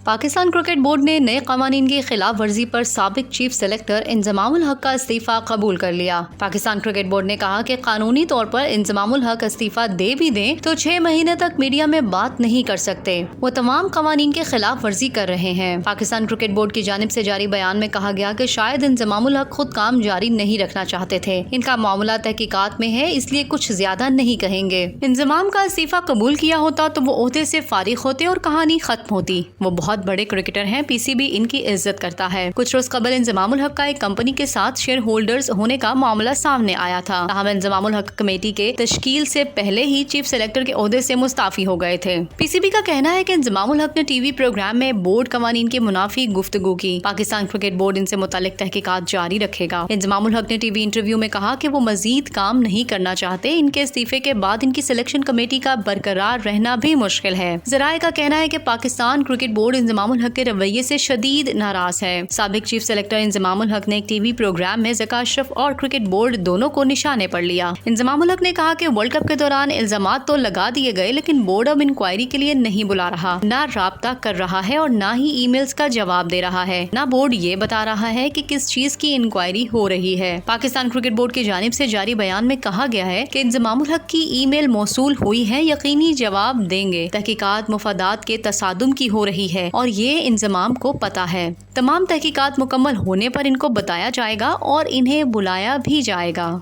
Pakistan cricket board نے نئے قوانین کی خلاف ورزی پر سابق چیف سلیکٹر انضمام الحق کا استعفیٰ قبول کر لیا۔ پاکستان کرکٹ بورڈ نے کہا کہ قانونی طور پر انضمام الحق استعفیٰ دے بھی دیں تو 6 مہینے تک میڈیا میں بات نہیں کر سکتے۔ وہ تمام قوانین کی خلاف ورزی کر رہے ہیں۔ پاکستان کرکٹ بورڈ کی جانب سے جاری بیان میں کہا گیا کہ شاید انضمام الحق خود کام جاری نہیں رکھنا چاہتے تھے۔ ان کا معاملہ تحقیقات میں ہے، اس لیے کچھ زیادہ نہیں کہیں گے۔ انضمام کا استعفیٰ قبول کیا ہوتا تو وہ عہدے سے فارغ ہوتے اور کہانی ختم ہوتی۔ وہ بہت بڑے کرکٹر ہیں، پی سی بی ان کی عزت کرتا ہے۔ کچھ روز قبل انضمام الحق کا ایک کمپنی کے ساتھ شیئر ہولڈرز ہونے کا معاملہ سامنے آیا تھا۔ تاہم انضمام الحق کمیٹی کے تشکیل سے پہلے ہی چیف سلیکٹر کے عہدے سے مستعفی ہو گئے تھے۔ پی سی بی کا کہنا ہے کہ انضمام الحق نے ٹی وی پروگرام میں بورڈ قوانین کے منافی گفتگو کی۔ پاکستان کرکٹ بورڈ ان سے متعلق تحقیقات جاری رکھے گا۔ انضمام الحق نے ٹی وی انٹرویو میں کہا کہ وہ مزید کام نہیں کرنا چاہتے۔ ان کے استعفے کے بعد ان کی سلیکشن کمیٹی کا برقرار رہنا بھی مشکل ہے۔ ذرائع کا کہنا ہے کہ پاکستان کرکٹ بورڈ انضمام الحق کے رویے سے شدید ناراض ہے۔ سابق چیف سلیکٹر انضمام الحق نے ایک ٹی وی پروگرام میں ذکا اشرف اور کرکٹ بورڈ دونوں کو نشانے پر لیا۔ انضمام الحق نے کہا کہ ورلڈ کپ کے دوران الزامات تو لگا دیے گئے، لیکن بورڈ اب انکوائری کے لیے نہیں بلا رہا، نہ رابطہ کر رہا ہے اور نہ ہی ای میلز کا جواب دے رہا ہے، نہ بورڈ یہ بتا رہا ہے کہ کس چیز کی انکوائری ہو رہی ہے۔ پاکستان کرکٹ بورڈ کی جانب سے جاری بیان میں کہا گیا ہے کہ انضمام الحق کی ای میل موصول ہوئی ہے، یقینی جواب دیں گے۔ تحقیقات مفادات کے تصادم کی ہو رہی ہے اور یہ انضمام کو پتہ ہے۔ تمام تحقیقات مکمل ہونے پر ان کو بتایا جائے گا اور انہیں بلایا بھی جائے گا۔